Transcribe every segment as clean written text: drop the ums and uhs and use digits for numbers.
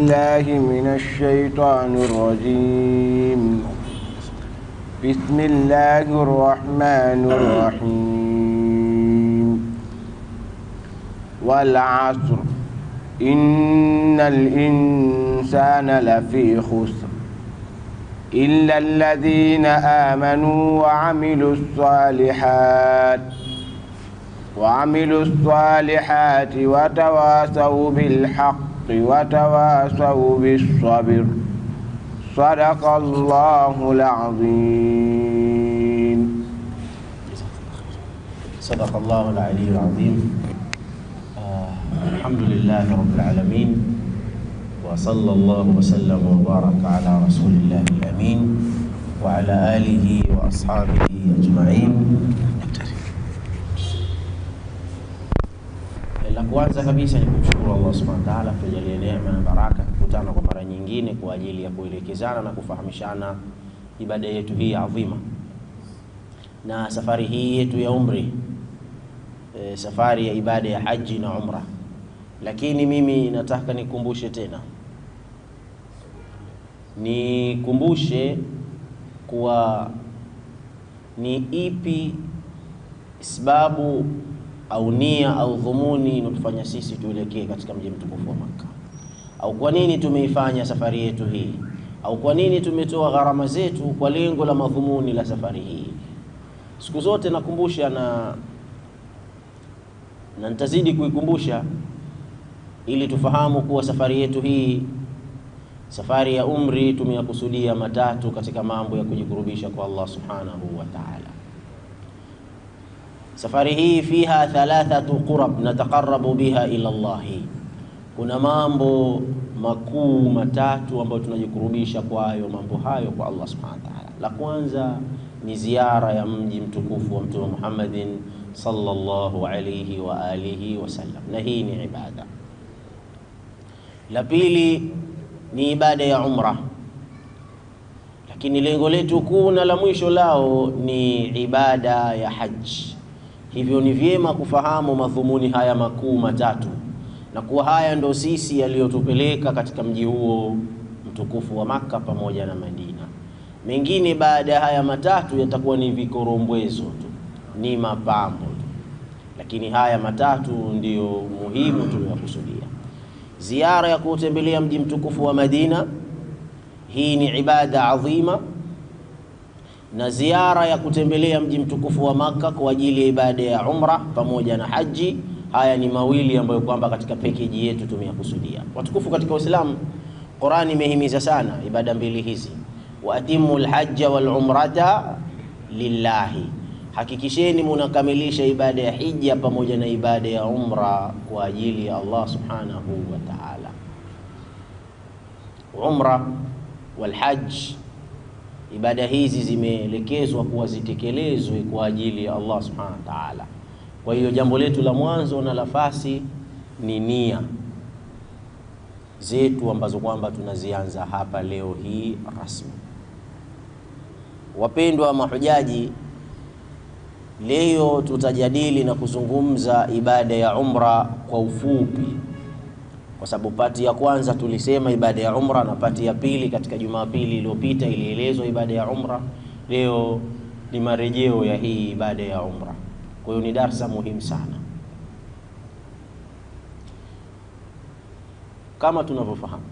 بالله من الشيطان الرجيم. بسم الله الرحمن الرحيم. والعصر إن الإنسان لفي خسر إلا الذين آمنوا وعملوا الصالحات وتواصوا بالحق وتواصوا بالصبر. صدق الله العظيم. صدق الله العلي العظيم. الحمد لله رب العالمين، وصلى الله وسلم وبارك على رسول الله الأمين وعلى آله وأصحابه أجمعين. La kwanza kabisa ni kumshukuru Allah Subhanahu wa Ta'ala kutujalia neema na baraka kukutana kwa mara nyingine kwa ajili ya kuelekezana na kufahamishana ibada yetu hii adhima na safari hii yetu ya umri, safari ya ibada ya haji na umra. Lakini mimi nataka nikumbushe tena, nikumbushe kuwa ni ipi sababu au nia au dhumuni inatufanya sisi tuelekee katika mji mtukufu wa Makka, au kwa nini tumeifanya safari yetu hii, au kwa nini tumetoa gharama zetu kwa lengo la madhumuni la safari hii. Siku zote nakumbusha na nitazidi kuikumbusha ili tufahamu kuwa safari yetu hii, safari ya umri, tumeyakusudia matatu katika mambo ya kujikurubisha kwa Allah Subhanahu wa Ta'ala. Safari hii fiha thalathatu qurab nataqarrabu biha ila Allah. Kuna mambo makuu matatu ambayo tunajikurubisha kwayo mambo hayo kwa Allah Subhanahu wa Ta'ala. La kwanza ni ziara ya mji mtukufu wa Mtume Muhammadin sallallahu alayhi wa alihi wasallam, na hii ni ibada. La pili ni ibada ya umra, lakini lengo letu kuu na la mwisho lao ni ibada ya haji. Hivyo ni vyema kufahamu madhumuni haya makuu matatu, na kuwa haya ndo sisi yaliyotupeleka katika mji huo mtukufu wa Makka pamoja na Madina. Mengine baada ya haya matatu yatakuwa ni vikorombwezo tu, ni mapambo tu, lakini haya matatu ndiyo muhimu tuliyokusudia. Ziara ya kutembelea mji mtukufu wa Madina, hii ni ibada adhima, na ziara ya kutembelea mji mtukufu wa Makka kwa ajili ya ibada ya umra pamoja na haji, haya ni mawili ambayo kwamba katika package yetu tumeyakusudia. Watukufu katika Uislamu, Qur'ani imehimiza sana ibada mbili hizi, wa atimul hajja wal umrata lillahi, hakikisheni munakamilisha ibada ya hija pamoja na ibada ya umra kwa ajili ya Allah Subhanahu wa Ta'ala. Umra wal hajj, ibada hizi zimeelekezwa kuwa zitekelezwe kwa ajili ya Allah Subhanahu wa Ta'ala. Kwa hiyo jambo letu la mwanzo na nafasi ni nia zetu ambazo kwamba tunazianza hapa leo hii rasmi. Wapendwa mahujaji, leo tutajadili na kuzungumza ibada ya umra kwa ufupi, kwa sababu pati ya kwanza tulisema ibada ya umra, na pati ya pili katika Jumapili iliyopita ilielezwa ibada ya umra. Leo ni marejeo ya hii ibada ya umra, kwa hiyo ni darasa muhimu sana. Kama tunavyofahamu,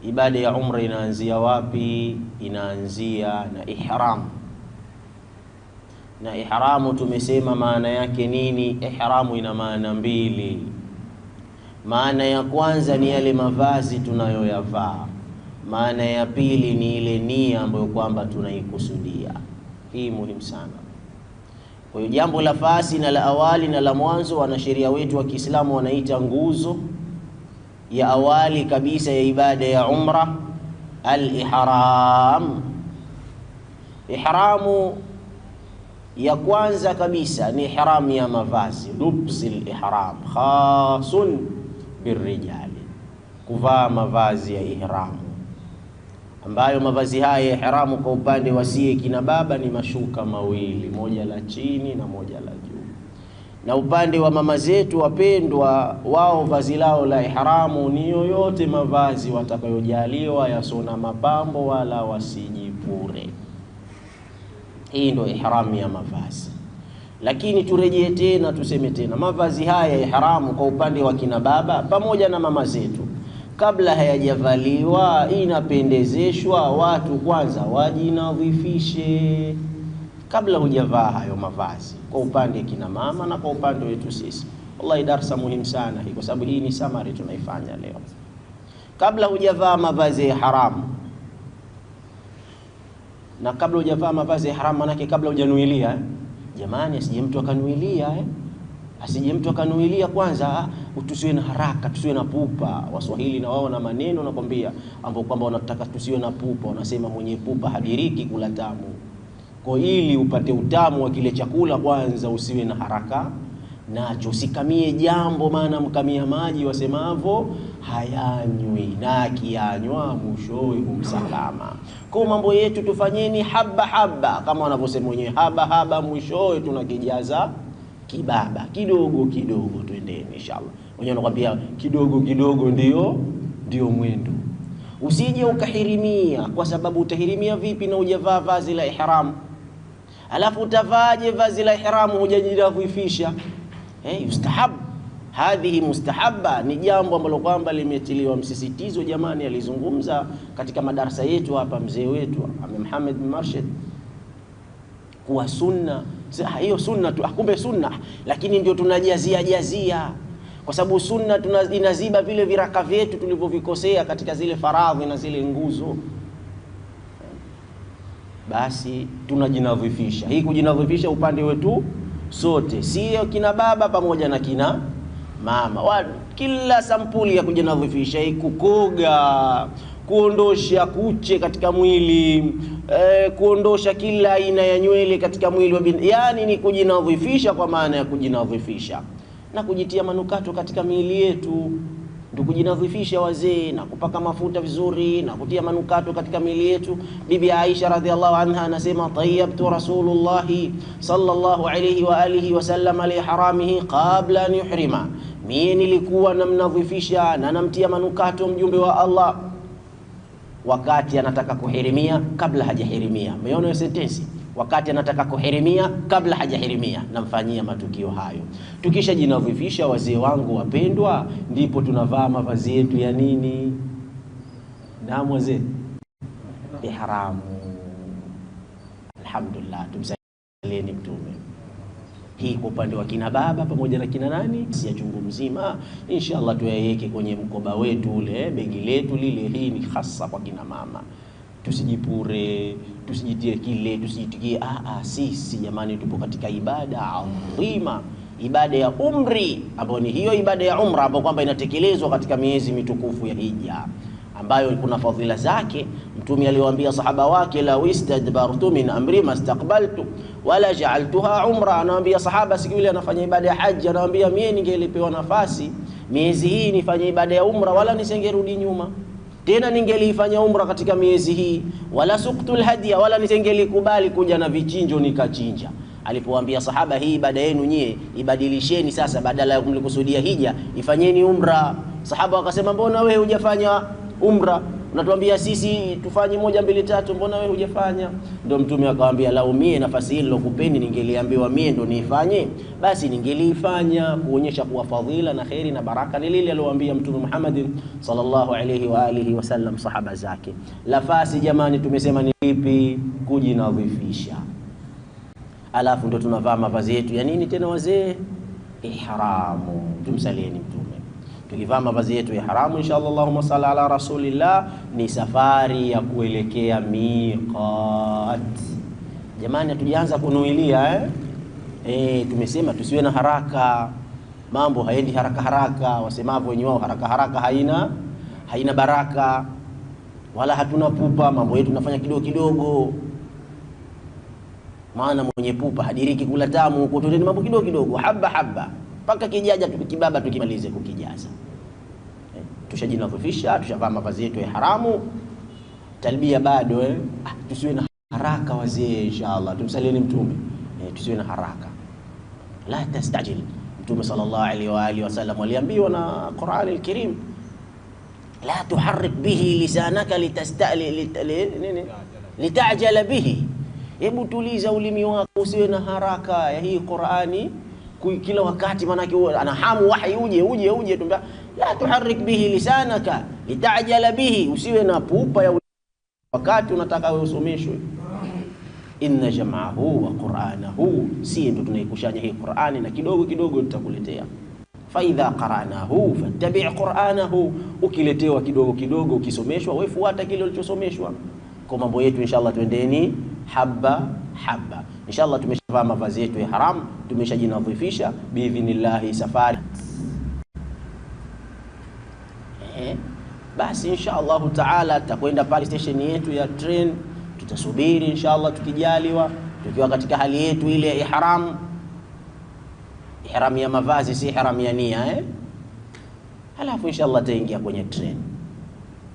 ibada ya umra inaanzia wapi? Inaanzia na ihram. Na ihramu tumesema maana yake nini? Ihramu ina maana mbili. Maana ya kwanza ni yale mavazi tunayoyavaa. Maana ya pili ni ile nia ambayo kwamba tunaikusudia. Hii muhimu sana. Kwa hiyo jambo la fasi na la awali na la mwanzo, wanasheria wetu wa Kiislamu wanaita nguzo ya awali kabisa ya ibada ya umra al-ihram. Ihramu ya kwanza kabisa ni ihram ya mavazi, lubsil ihram khasun birrijali, kuvaa mavazi ya ihramu, ambayo mavazi haya ya ihramu kwa upande wa sie kina baba ni mashuka mawili, moja la chini na moja la juu. Na upande wa mama zetu wapendwa, wao vazi lao la ihramu ni yoyote mavazi watakayojaliwa, yasona mapambo wala wasijipure. Hii ndio ihramu ya mavazi. Lakini turejee tena tuseme tena, mavazi haya ya ihramu kwa upande wa kina baba pamoja na mama zetu, kabla hayajavaliwa inapendezeshwa watu kwanza wajinadhifishe kabla hujavaa hayo mavazi, kwa upande kina mama na kwa upande wetu sisi. Wallahi darasa muhimu sana hii, kwa sababu hii ni summary tunaifanya leo. Kabla hujavaa mavazi ya haramu, na kabla hujavaa mavazi ya haramu manake kabla hujanuilia jamani, asije mtu akanuilia asije mtu akanuilia kwanza. Tusiwe na haraka, tusiwe na pupa. Waswahili na wao na maneno nakwambia ambao kwamba wanataka tusiwe na pupa. Wanasema mwenye pupa hadiriki kula tamu. Kwa ili upate utamu wa kile chakula kwanza usiwe na haraka nacho, usikamie jambo, maana mkamia maji wasemavo hayanywi, na akianywa mwishowe humsalama. Kwa mambo yetu tufanyeni haba haba, kama wanavyosema wenyewe, haba haba mwishowe tunakijaza kibaba. Kidogo kidogo twendeni inshallah. Wenyewe wanakuambia kidogo kidogo ndio mwendo. Usije ukahirimia, kwa sababu utahirimia vipi na hujavaa vazi la ihram? Alafu utavaaje vazi la ihram hujajidhifisha? Yustahab. Hadhihi mustahabba, ni jambo ambalo kwamba limetiliwa msisitizo jamani. Alizungumza katika madarasa yetu hapa mzee wetu Muhammad bin Marshid kuwa sunna. Hiyo sunna tu, kumbe sunna, lakini ndio tunajazia kwa sababu sunna inaziba vile viraka vyetu tulivyovikosea katika zile faradhi na zile nguzo. Basi tunajinadhifisha. Hii kujinadhifisha upande wetu sote, sio kina baba pamoja na kina mama. Kila sampuli ya kujinadhifisha, hii kukoga, kuondosha kuche katika mwili, kuondosha kila aina ya nywele katika mwili yani ni kujinadhifisha kwa maana ya kujinadhifisha. Na kujitia manukato katika miili yetu ndio kujinadhifisha wazee, na kupaka mafuta vizuri na kutia manukato katika miili yetu. Bibi Aisha radhiallahu anha anasema tayyabtu Rasulullah sallallahu alayhi wa alihi wasallam li haramihi qabla an yuhrima, mimi nilikuwa namnadhifisha na namtia manukato mjumbe wa Allah wakati anataka kuhirimia kabla hajahirimia. Umeona hiyo sentensi? Wakati anataka kuhirimia kabla hajahirimia, namfanyia matukio hayo. Tukisha jinadhifisha wazee wangu wapendwa, ndipo tunavaa mavazi yetu ya nini? Naam wazee, ihramu. Alhamdulillah, tumsalieni Mtume. Hii kwa upande wa kina baba pamoja na kina nani, si ya chungu mzima. Inshallah tuyaweke kwenye mkoba wetu ule, begi letu lile. Hii ni hasa kwa kina mama. Tusijipure, tusijitie kile, tusijitikie sisi jamani tupo katika ibada adhima, ibada ya umri, ambayo ni hiyo ibada ya umra ambayo kwamba inatekelezwa katika miezi mitukufu ya Hija, ambayo kuna fadhila zake. Mtume aliwaambia sahaba wake, la istadbartu min amri mastaqbaltu wala ja'altuha umra. Anawaambia sahaba siku ile anafanya ibada ya haji, anawaambia mimi ningelipewa nafasi miezi hii nifanye ibada ya umra, wala nisingerudi nyuma tena, ningelifanya umra katika miezi hii, wala suqtul hadiya, wala nisingelikubali kuja na vichinjo nikachinja. Alipowaambia sahaba, hii ibada yenu nyie ibadilisheni sasa, badala ya kumlikusudia hija ifanyeni umra. Sahaba wakasema, mbona wewe hujafanya umra? Unatuambia sisi tufanye 1 2 3, mbona wewe hujafanya? Ndio Mtume akamwambia, lau mie nafasi hii nilokupeni ningeliambiwa mie ndo niifanye, basi ningeliifanya, kuonyesha kuwa fadhila na khairi na baraka ni lile aliyowaambia Mtume Muhammad sallallahu alayhi wa alihi wasallam sahaba zake. Nafasi jamani tumesema ni lipi? Kujinadhifisha. Alafu ndo tunavaa mavazi yetu ya nini tena wazee? Ihramu. Tumsalieni Mtume. Tukivaa mavazi yetu ya haramu inshallah, Allahumma salli ala rasulillah, ni safari ya kuelekea miqat. Jamani hatujaanza kunuilia tumesema tusiwe na haraka, mambo haendi haraka haraka. Wasemavyo wenyewe wao, haraka haraka haina baraka, wala hatuna pupa, mambo yetu tunafanya kidogo kidogo. Maana mwenye pupa hadiriki kula tamu, huko tuteni mambo kidogo kidogo, haba haba, mpaka kijaja tukibaba tukimalize kukijaza. Tushajinadhifisha, tushavaa mavazi yetu ya haramu, talbia bado tusiwe na haraka wazee inshallah. Tumsalieni Mtume, tusiwe na haraka, la tastajil. Mtume sallallahu alaihi wa alihi wasallam aliambiwa na Qur'an al-Karim, la tuharrik bihi lisanaka litajala bihi, hebu tuliza ulimi wako usiwe na haraka ya hii Qur'ani kila wakati, manake ana hamu wahi uje tumbia, la tuharrik bihi lisanaka litajala bihi, usiwe na pupa ya wakati unataka wewe usomeshwe. Inna jam'ahu wa qur'anahu, si ndo tunaikushanya hii Qur'ani na kidogo kidogo tutakuletea. Fa idha qara'nahu fattabi' qur'anahu, ukiletewa kidogo kidogo ukisomeshwa wewe fuata kile ulichosomeshwa. Kwa mambo yetu inshallah twendeni haba haba. Inshallah tumeshavaa mavazi yetu ya haram, tumeshajinadhifisha biidhnillah safari. Basi inshallah taala tutakwenda pale station yetu ya train, tutasubiri inshallah tukijaliwa, tukiwa katika hali yetu ile ya ihram. Ihram ya mavazi, si ihram ya nia Halafu inshallah taingia kwenye train.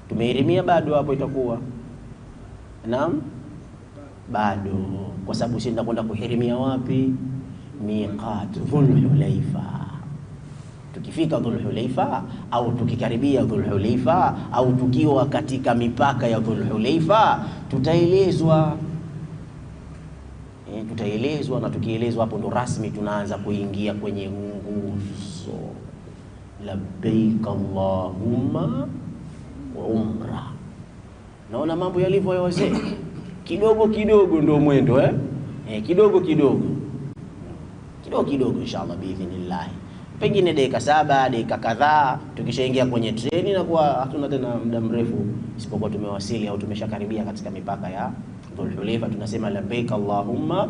Tumeirimia bado hapo itakuwa. Naam? Bado, kwa sababu sisi tunakwenda kuhirimia wapi? Miqat Dhul-Hulaifa. Tukifika Dhul-Hulaifa au tukikaribia Dhul-Hulaifa au tukiwa katika mipaka ya Dhul-Hulaifa tutaelezwa. Tutaelezwa, na tukielezwa hapo ndo rasmi tunaanza kuingia kwenye nguzo. Labbaik Allahumma wa umra. Naona mambo yalivyo ya wazee. Kidogo kidogo ndo mwendo kidogo kidogo inshallah biidhnillah. Pengine dakika 7 dakika kadhaa tukishaingia kwenye treni, na kwa hatuna tena muda mrefu isipokuwa tumewasili au tumeshakaribia katika mipaka ya Dhul-Hulaifa. Tunasema labbaik Allahumma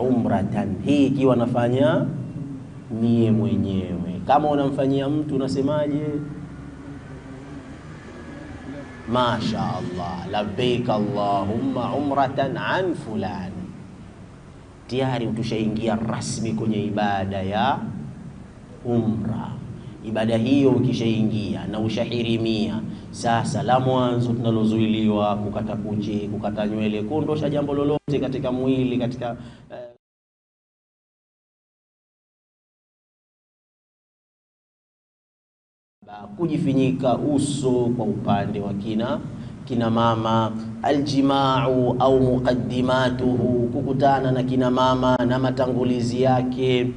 umratan. Hii ikiwa nafanya mie mwenyewe. Kama unamfanyia mtu unasemaje? Masha Allah, labbaik Allahumma umratan an fulan. Tayari utushaingia rasmi kwenye ibada ya umra. Ibada hiyo ukishaingia na ushahirimia, sasa la mwanzo tunalozuiliwa kukata kuche, kukata nywele, kuondosha jambo lolote katika mwili, katika kujifinyika uso kwa upande wa kina mama, aljimau au muqaddimatuhu, kukutana na kina mama na matangulizi yake,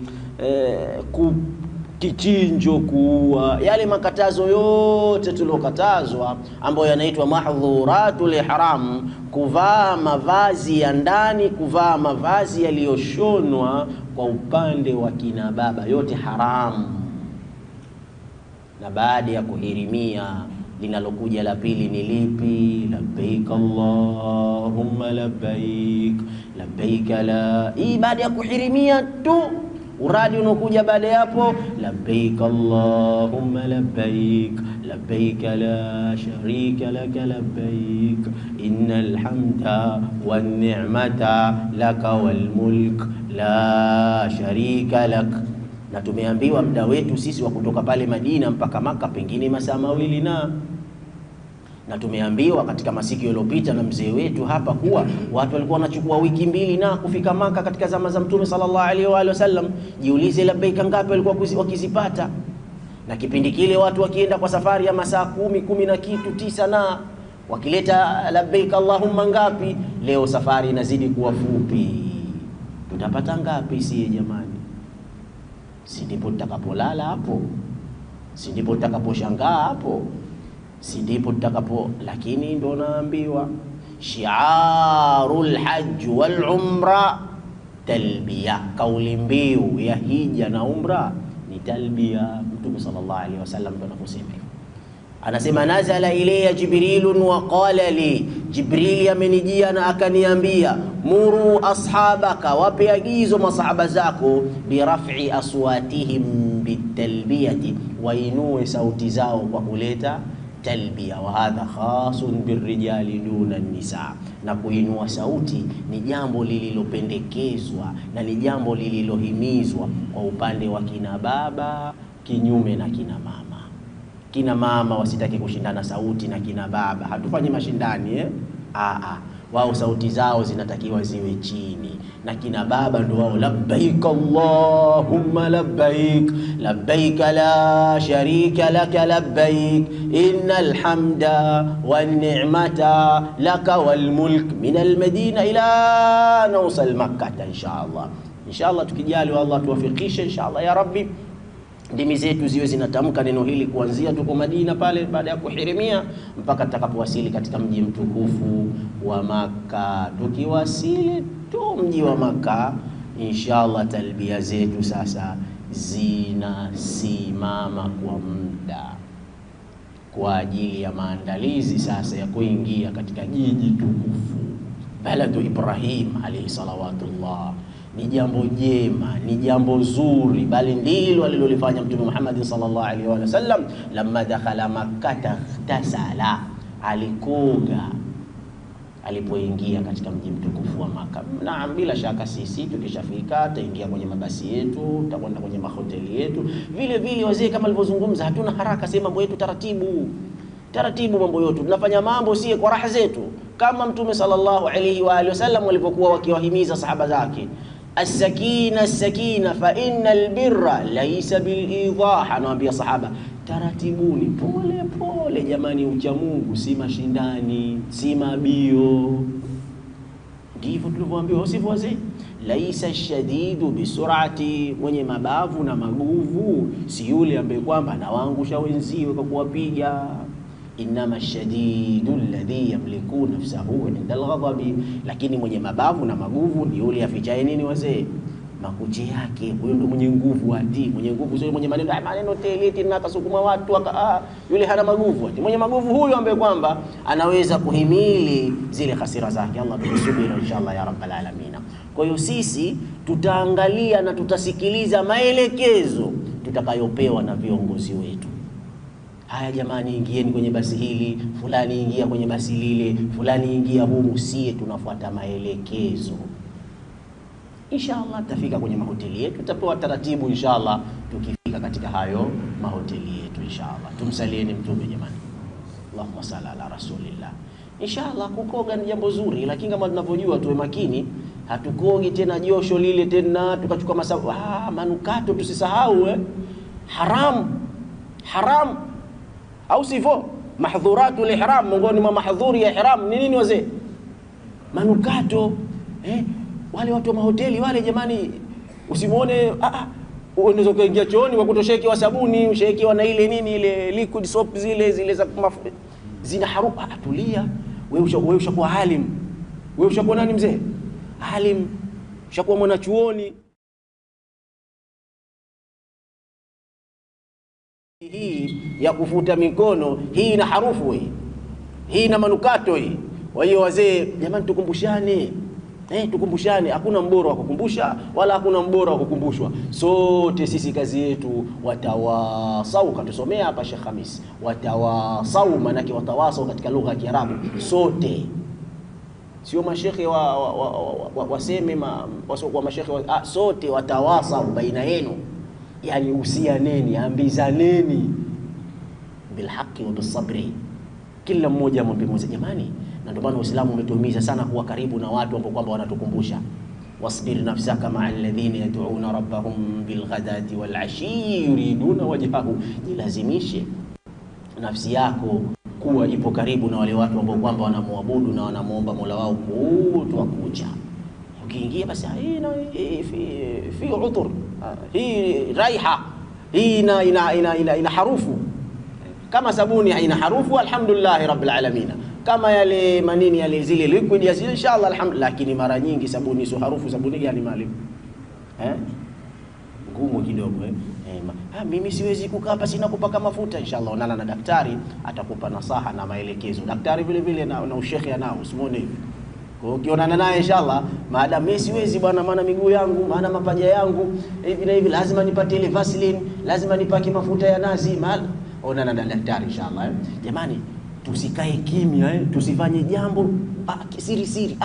kichinjo, kuua, yale makatazo yote tuliokatazwa ambayo yanaitwa mahdhuratul ihram, kuvaa mavazi ya ndani, kuvaa mavazi yaliyoshonwa kwa upande wa kina baba, yote haramu. Na baada ya kuhirimia linalokuja la pili ni lipi? Labbaik Allahumma labbaik, labbaik la. Hii baada ya kuhirimia tu. Uradi unakuja baada ya hapo, labbaik Allahumma labbaik, labbaik la sharika laka labbaik, innal hamda wan ni'mata laka wal mulk la sharika lak. Na tumeambiwa muda wetu sisi wa kutoka pale Madina mpaka Maka pengine masaa 2 na tumeambiwa katika masiku yaliyopita na mzee wetu hapa kuwa watu walikuwa wanachukua wiki 2 na kufika Maka katika zama za Mtume sallallahu alaihi wa sallam. Jiulize labbaik ngapi walikuwa wakizipata, na kipindi kile watu wakienda kwa safari ya masaa 10 na kitu 9 na wakileta labbaik Allahumma ngapi. Leo safari inazidi kuwa fupi, tutapata ngapi si jamani? Si ndipo tutakapolala hapo? Si ndipo tutakaposhangaa hapo? Si ndipo tutakapo? Lakini ndo naambiwa shi'arul hajj wal umra talbiya. Kauli mbiu ya hija na umra ni talbiya. Mtume sallallahu alaihi wasallam ndo anakusema. Anasema nazala ilayya Jibrilun wa qala li, Jibrili amenijia na akaniambia, muru ashabaka, wape agizo masahaba zako, biraf'i aswatihim bitalbiyati, wainue sauti zao kwa kuleta talbiya. Wa hadha khasun birrijali duna nisa, na kuinua sauti ni jambo lililopendekezwa na ni jambo lililohimizwa kwa upande wa kina baba, kinyume na kina mama. Kina mama wasitaki kushindana sauti na kina baba. Hatufanyi mashindani wao sauti zao zinatakiwa ziwe chini, na kina baba ndio wao labbaik Allahumma labbaik labbaik la sharika laka labbaik innal hamda wan ni'mata laka wal mulk min al madina ila nawsal makkah. Inshallah tukijali Allah tuwafikishe inshallah ya rabbi, ndimi zetu ziwe zinatamka neno hili kuanzia tuko Madina pale baada ya kuhirimia mpaka tutakapowasili katika mji mtukufu wa Makka. Tukiwasili tu mji wa Makka, inshallah talbia zetu sasa zinasimama kwa muda kwa ajili ya maandalizi sasa ya kuingia katika jiji tukufu baladu Ibrahim alayhi salawatullah. Ni jambo jema, ni jambo zuri, bali ndilo alilolifanya Mtume Muhammad sallallahu alaihi wasallam. Lamma dakhala Makkah tasala, alikoga alipoingia katika mji mtukufu wa Makkah. Na bila shaka sisi tukishafika taingia kwenye mabasi yetu, tutakwenda kwenye mahoteli yetu. Vile vile wazee kama alivyozungumza, hatuna haraka, sema mambo yetu taratibu. Taratibu mambo yote. Tunafanya mambo si kwa raha zetu, kama Mtume sallallahu alaihi wasallam walipokuwa wakiwahimiza sahaba zake, as-sakina as-sakina fa innal birra laysa bil idah. Anawaambia sahaba, taratibuni, pole pole jamani, ucha Mungu si mashindani, si mabio. Ndivyo tulivyoambiwa sivyo wazee? Laisa shadidu bisurati, mwenye mabavu na maguvu si yule ambaye kwamba anawaangusha wenziwe kwa kuwapiga. Inama shadidu alladhi yamliku nafsahu inda alghadabi, lakini mwenye mabavu na maguvu ni yule afichaye nini wazee? Makucha yake. Huyo ndo mwenye nguvu ati. Mwenye nguvu sio mwenye maneno teleti na kasukuma watu yule hana maguvu ati. Mwenye maguvu huyo ambaye kwamba anaweza kuhimili zile hasira zake. Allah tusubiri inshallah ya rabbal alamin. Kwa hiyo sisi tutaangalia na tutasikiliza maelekezo tutakayopewa na viongozi wetu. Haya jamani, ingieni kwenye basi hili, fulani ingia kwenye basi lile, fulani ingia humu. Sie tunafuata maelekezo. Inshallah tafika kwenye mahoteli yetu, tutapewa taratibu inshallah tukifika katika hayo mahoteli yetu inshallah. Tumsalieni Mtume jamani. Allahumma salli ala rasulillah. Inshallah kukoga ni jambo zuri, lakini kama tunavyojua tuwe makini, hatukogi tena josho lile tena tukachukua manukato tusisahau haram au sivyo? Mahdhuratul ihram, miongoni mwa mahdhuri ya ihram ni nini wazee? Manukato. Wale watu wa mahoteli wale jamani, usimuone unaweza kuingia chooni kwa kutoshekiwa sabuni, ushekiwa na ile nini ile liquid soap zile za zina harufu. Tulia wewe, ushakuwa alim. Wewe ushakuwa nani mzee? Alim. Ushakuwa mwanachuoni. Hii ya kufuta mikono hii ina harufu hii ina manukato hii. Kwa hiyo wazee jamani, tukumbushane. Tukumbushane, hakuna mbora wa kukumbusha wala hakuna mbora wa kukumbushwa. Sote sisi kazi yetu watawasau, katusomea hapa Sheikh Khamis. Watawasau maana yake watawasau katika lugha ya Kiarabu. Sote sio mashekhe waseme wa mashekhe sote watawasau baina yenu, yani usianeni, ambizaneni bil haqqi wa bis sabri. Kila mmoja mwambie mmoja jamani. Na ndio maana Uislamu umetuhimiza sana kuwa karibu na watu ambao kwamba wanatukumbusha. Wasbir nafsaka ma'a alladhina yad'una rabbahum bil ghadati wal 'ashi yuriduna wajhahu. Jilazimishe nafsi yako kuwa ipo karibu na wale watu ambao kwamba wanamuabudu na wanamuomba Mola wao kutwa kucha. Ukiingia basi fi udhur, hii raiha, hii ina harufu kama sabuni haina harufu, alhamdulillah rabbil alamin. Kama yale manini yale zile liquid ya inshallah alhamdulillah. Lakini mara nyingi sabuni sio harufu. Sabuni gani maalim? Ngumu kidogo mimi siwezi kukaa hapa sina kupaka mafuta. Inshallah onana na daktari, atakupa nasaha na maelekezo. Daktari vile vile na ushekhi anao, usimuone hivi. Kwa hiyo ukionana naye inshallah, maadamu mimi siwezi bwana, maana miguu yangu, maana mapaja yangu hivi na hivi, lazima nipate ile Vaseline, lazima nipake mafuta ya nazi, onana na daktari inshallah. Jamani, tusikae kimya, tusifanye jambo siri siri.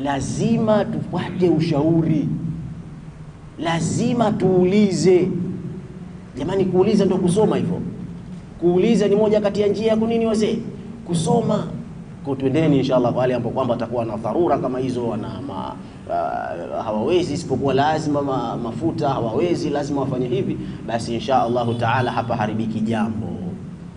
Lazima tupate ushauri, lazima tuulize. Jamani, kuuliza ndio kusoma hivyo. Kuuliza ni moja kati ya njia ya kunini wazee? Kusoma. Kwa twendeni inshallah kwa wale ambao kwamba watakuwa na dharura kama hizo, na hawawezi isipokuwa lazima mafuta, hawawezi lazima wafanye hivi, basi inshallah taala hapa haribiki jambo.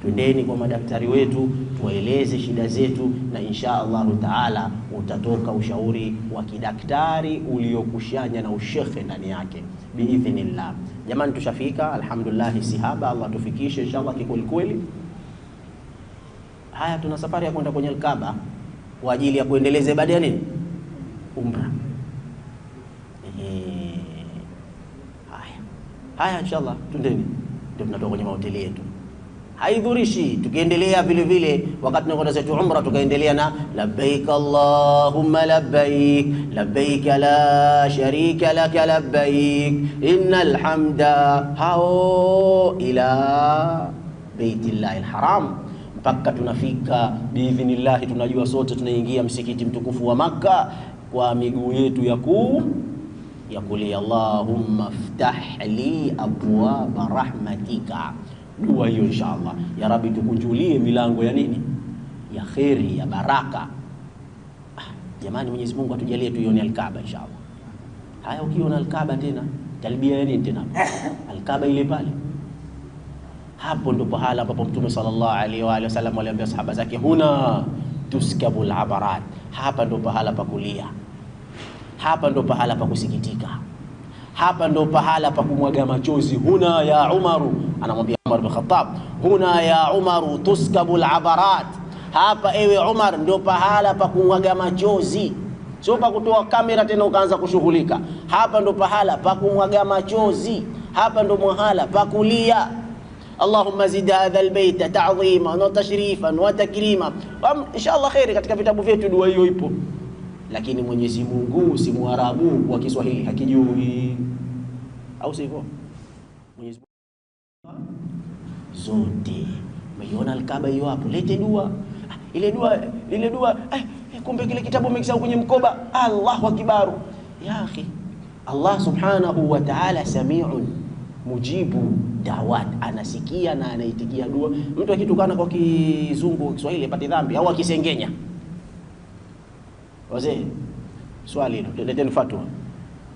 Twendeni kwa madaktari wetu, tuwaeleze shida zetu, na inshallah taala utatoka ushauri wa kidaktari uliokushanya na ushekhe ndani yake biidhnillah. Jamani, tushafika alhamdulillah, sihaba Allah tufikishe inshallah kikweli kweli. Haya, tuna safari ya kwenda kwenye Al-Kaaba kwa ajili ya kuendeleza ibada ya nini? Umra. Haya inshallah twendeni, ndio tunatoka kwenye mahoteli yetu. Haidhurishi tukiendelea vile vile wakati tunakwenda zetu umra, tukaendelea na labbaik allahumma labbaik labbaik la sharika lak labbaik innal hamda hao ila baitillahil haram, mpaka tunafika biidhnillah. Tunajua sote tunaingia msikiti mtukufu wa Makka kwa miguu yetu ya kulia Allahumma ftah li abwaaba rahmatika. Dua hiyo inshallah, ya Rabbi tukunjulie milango ya nini? Ya khairi, ya baraka. Jamani, Mwenyezi Mungu atujalie tuione Al-Kaaba inshallah. Haya, ukiona Al-Kaaba tena talbia ya nini tena? Al-Kaaba ile pale, hapo ndo pahala ambapo Mtume sallallahu alaihi wa sallam aliambia sahaba zake, huna tuskabul abarat, hapa ndo pahala pa kulia, hapa ndo pahala pa kusikitika, hapa ndo pahala pa kumwaga machozi. Huna ya Umaru, anamwambia Umar bin Khattab, huna ya Umaru tuskabul abarat, hapa ewe Umar ndo pahala pa kumwaga machozi, sio pa kutoa kamera tena ukaanza kushughulika. Hapa ndo pahala pa kumwaga machozi, hapa ndo mahala pa kulia. Allahumma zid hadha albayta ta'dhima wa tashrifan wa takrima. Inshallah khairi, katika vitabu vyetu dua hiyo ipo, lakini Mwenyezi Mungu si Mwarabu, kwa Kiswahili hakijui, au sivyo? Mwenyezi Mungu zote. Umeona Al-Kaaba hiyo hapo, lete dua. Ile dua kumbe kile kitabu umekisahau kwenye mkoba. Allahu akbar ya akhi. Allah subhanahu wa ta'ala sami'un mujibu dawat, anasikia na anaitikia dua. Mtu akitukana kwa kizungu Kiswahili apate dhambi, au akisengenya? Wazee, swali hilo, leteni fatwa.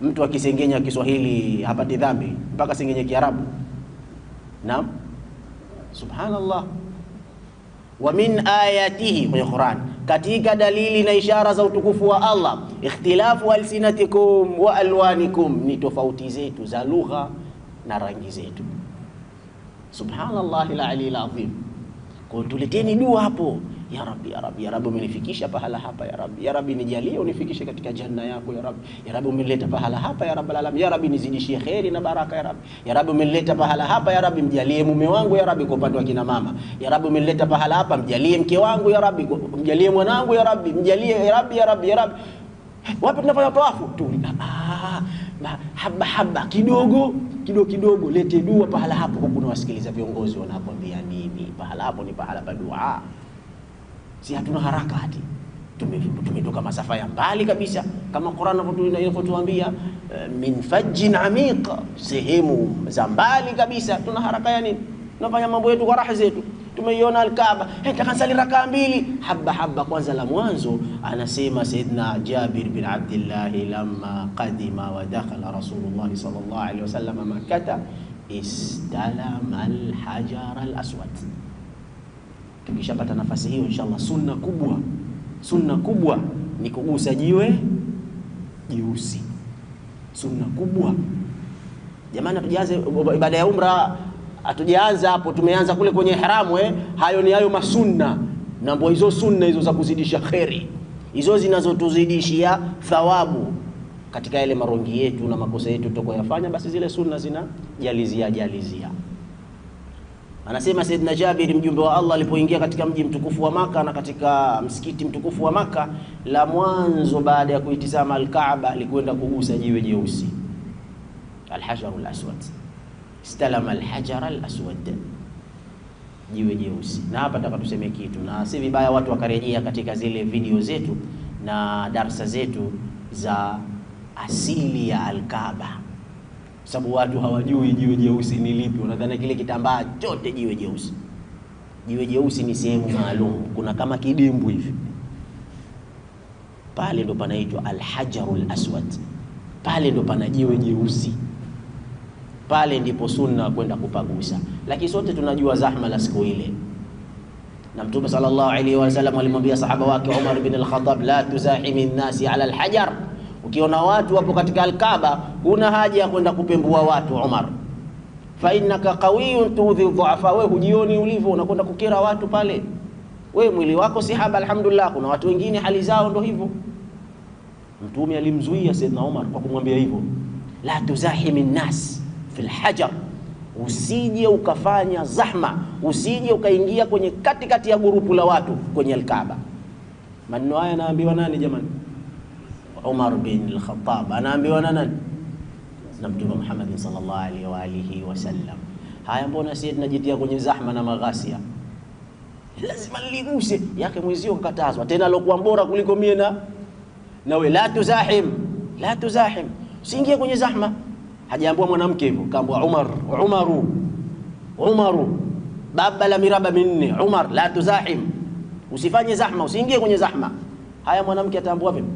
Mtu akisengenya Kiswahili hapati dhambi mpaka sengenye Kiarabu? Naam, subhanallah. Wa min ayatihi, kwenye Qur'an, katika dalili na ishara za utukufu wa Allah, ikhtilafu alsinatikum wa alwanikum, ni tofauti zetu za lugha na rangi zetu. Subhanallah al-ali al-azim. Kwa tuleteni dua hapo, ya Rabbi, ya Rabbi, ya Rabbi umenifikisha pahala hapa, ya Rabbi, ya Rabbi nijalie unifikishe katika janna yako, ya Rabbi, ya Rabbi umenileta pahala hapa, ya Rabbal alamin, ya Rabbi nizidishie khairi na baraka, ya Rabbi, ya Rabbi umenileta pahala hapa, ya Rabbi mjalie mume wangu, ya Rabbi kwa upande wa kina mama, ya Rabbi umenileta pahala hapa, mjalie mke wangu, ya Rabbi mjalie mwanangu, ya Rabbi mjalie, ya Rabbi, ya Rabbi, ya Rabbi. Wapi tunafanya tawafu tu, haba kidogo kidogo, lete dua pahala hapo, huku unawasikiliza viongozi wanakwambia nini. Pahala hapo ni pahala pa dua. Si hatuna haraka hati, tumetoka masafa ya mbali kabisa, kama Qur'an inavyotuambia min fajjin amiq, sehemu za mbali kabisa. Tuna haraka ya nini? Tunafanya mambo yetu kwa raha zetu. Tumeiona Al-Kaaba, takasali rakaa mbili, haba kwanza. La mwanzo anasema Sayyidina Jabir bin Abdullah, lamma qadima wa dakhala Rasulullah sallallahu alaihi wasallam Makkah, istalama al-hajar al-aswad. Tukishapata nafasi hiyo inshallah, sunna kubwa ni kugusa jiwe jeusi. Sunna kubwa jamani, tujaanze ibada ya umra, hatujaanza hapo, tumeanza kule kwenye ihramu. Hayo ni hayo masunna, na mbo hizo sunna hizo za kuzidisha khairi, hizo zinazotuzidishia thawabu katika yale marongi yetu na makosa yetu tutakayofanya, basi zile sunna zinajalizia. Anasema Sayyidina Jabir, mjumbe wa Allah alipoingia katika mji mtukufu wa Maka na katika msikiti mtukufu wa Maka, la mwanzo baada ya kuitizama Al-Kaaba alikwenda kugusa jiwe jeusi, al-hajarul aswad. Istalama al-hajar al-aswad, jiwe jeusi. Na hapa nataka tuseme kitu, na si vibaya watu wakarejea katika zile video zetu na darasa zetu za asili ya Al-Kaaba, sababu watu hawajui jiwe jeusi ni lipi. Wanadhani kile kitambaa chote jiwe jeusi. Jiwe jeusi ni sehemu maalum, kuna kama kidimbu hivi pale ndo panaitwa al-hajarul aswad, pale ndo pana jiwe jeusi, pale ndipo sunna kwenda kupagusa. Lakini sote tunajua zahma la siku ile, na Mtume sallallahu alaihi wasallam alimwambia sahaba wake Umar ibn al-Khattab, la tuzahimi an-nasi ala al-hajar, ukiona watu wapo katika al-Kaaba huna haja ya kwenda kupembua watu Umar, fa innaka qawiyyun tudhi dhu'afa, wewe hujioni ulivyo, unakwenda kukera watu pale, wewe mwili wako si haba, alhamdulillah. Kuna watu wengine hali zao ndo hivyo. Mtume alimzuia Saidna Umar kwa kumwambia hivyo, la tuzahimi an-nas fil hajar, usije ukafanya zahma, usije ukaingia kwenye katikati ya grupu la watu kwenye al-Kaaba. Maneno haya anaambiwa nani jamani? Umar bin al-Khattab anaambiwa na nani? Na Mtume Muhammad sallallahu alaihi wa alihi wasallam. Haya, mbona sisi tunajitia kwenye zahma na maghasia? Lazima niliguse yake mwezio kukatazwa, tena alokuwa bora kuliko mie na wewe. La tuzahim, la tuzahim, usiingie kwenye zahma. Hajaambiwa mwanamke hivyo, kaambiwa Umaru baba la miraba minne, Umar la tuzahim, usifanye zahma, usiingie kwenye zahma. Haya, mwanamke ataambiwa vipi?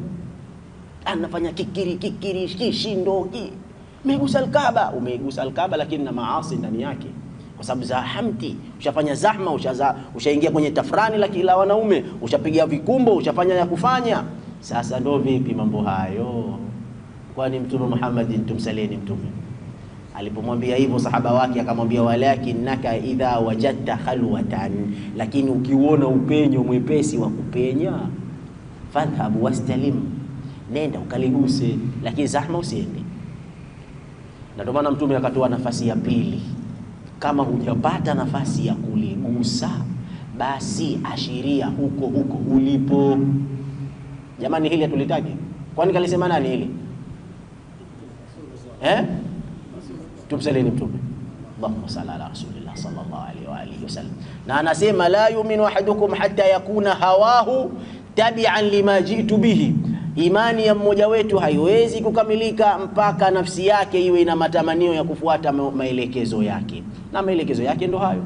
Anafanya kikiri kishindo, umeigusa al-Kaaba. Umeigusa al-Kaaba lakini na maasi ndani yake, kwa sababu zahamti, ushafanya zahma, ushaingia kwenye tafrani la kila wanaume, ushapiga vikumbo, ushafanya ya kufanya. Sasa ndo vipi mambo hayo? Kwani Mtume Muhammad, tumsaleni Mtume, alipomwambia hivyo sahaba wake akamwambia, walakinnaka idha wajadta khalwatan, lakini ukiuona upenyo mwepesi wa kupenya, fadhhab wastalim, nenda ukaliguse, lakini zahma usiende. Na ndio maana Mtume akatoa nafasi ya pili, kama hujapata nafasi ya kuligusa basi ashiria huko ulipo. Jamani, hili hatulitaki. Kwani kalisema nani hili? Tumsalini Mtume. Allahumma salli ala rasulillah sallallahu alaihi wa alihi wasallam. Na anasema la yu'minu ahadukum hatta yakuna hawahu tabi'an lima jitu bihi, imani ya mmoja wetu haiwezi kukamilika mpaka nafsi yake iwe ina matamanio ya kufuata maelekezo yake, na maelekezo yake ndo hayo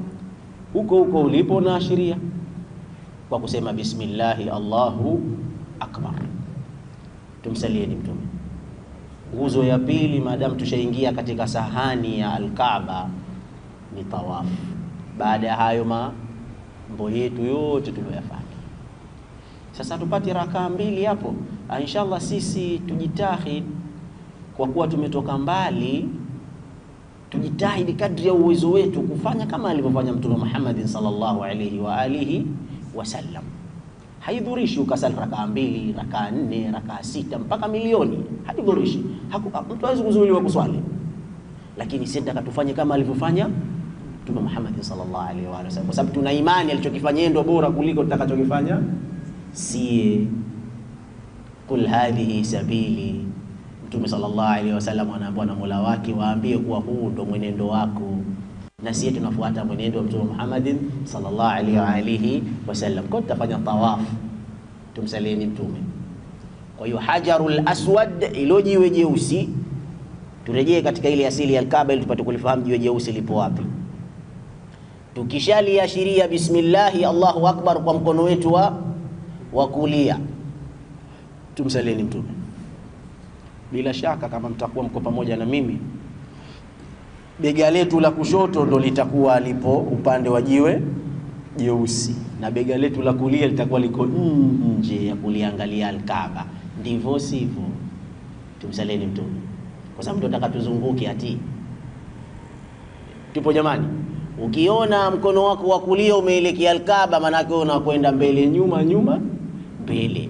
huko ulipo, na ashiria kwa kusema bismillahi Allahu akbar. Tumsalieni Mtume. Nguzo ya pili, maadamu tushaingia katika sahani ya al-Kaaba, ni tawaf. Baada ya hayo mambo yetu yote tuliyofanya, sasa tupate rakaa mbili hapo. Inshallah sisi tujitahidi, kwa kuwa tumetoka mbali, tujitahidi kadri ya uwezo wetu kufanya kama alivyofanya Mtume Muhammad sallallahu alaihi wa alihi wasallam. Haidhurishi ukasali rakaa mbili, rakaa nne, rakaa sita mpaka milioni, haidhurishi. Mtu hawezi kuzuiliwa kuswali, lakini sisi tukatufanye kama alivyofanya Mtume Muhammad sallallahu alaihi wa sallam, kwa sababu tuna imani alichokifanya ndio bora kuliko tutakachokifanya sie. Kul hadhihi sabili, Mtume sallallahu alaihi wasallam anaambiwa na Mola wake waambie kuwa huu ndo mwenendo wako, na sisi tunafuata mwenendo wa Mtume Muhammad sallallahu alaihi wa alihi wasallam. Kwa tutafanya tawaf, tumsaleni Mtume. Kwa hiyo hajarul aswad, ilo jiwe jeusi, turejee katika ile asili ya al-Kaaba ili tupate kulifahamu jiwe jeusi lipo wapi. Tukishaliashiria bismillahi Allahu akbar kwa mkono wetu wa kulia, tumsaleni Mtume. Bila shaka kama mtakuwa mko pamoja na mimi, bega letu la kushoto ndo litakuwa lipo upande wa jiwe jeusi, na bega letu la kulia litakuwa liko nje ya kuliangalia al-Kaaba. Ndivyo sivyo? Tumsaleni Mtume, kwa sababu tunataka tuzunguke ati. Tupo jamani? Ukiona mkono wako wa kulia umeelekea al-Kaaba, maana yake unakwenda mbele nyuma mbele.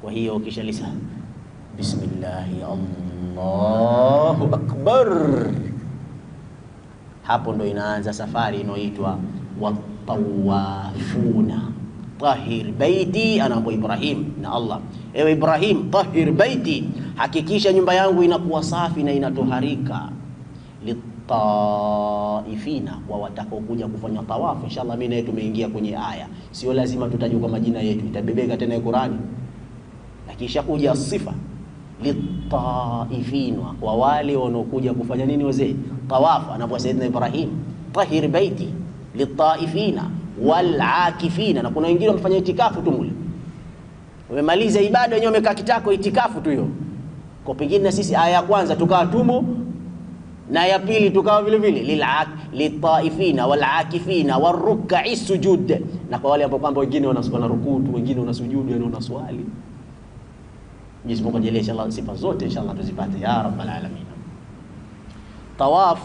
Kwa hiyo ukishalisa bismillahi Allahu akbar, hapo ndo inaanza safari inayoitwa watawafuna. Tahir baiti, anaambiwa Ibrahim na Allah, ewe Ibrahim, tahir baiti, hakikisha nyumba yangu inakuwa safi na inatoharika. Litaifina, kwa watakao kuja kufanya tawafu. Inshallah mimi naye tumeingia kwenye aya, sio lazima tutajua kwa majina yetu, itabebeka tena Qur'ani. Kisha kuja sifa litaifina, kwa wale wanaokuja kufanya nini wazee? Tawafu. Anapoa Sayyidina Ibrahim, tahir baiti litaifina wal akifina, na kuna wengine wanafanya itikafu tu mule, Umemaliza ibada wenyewe umekaa kitako itikafu tu hiyo. Kwa pengine na sisi aya ya kwanza tukawa tumo na ya pili tukawa vile vile litaifina walakifina waruk'i sujud. Na kwa wale ambao kwamba wengine wanasoma rukuu tu, wengine wanasujudu, yani wanaswali. Mwenyezi Mungu ajalie inshallah sifa zote inshallah tuzipate ya rabbal alamin. Tawaf,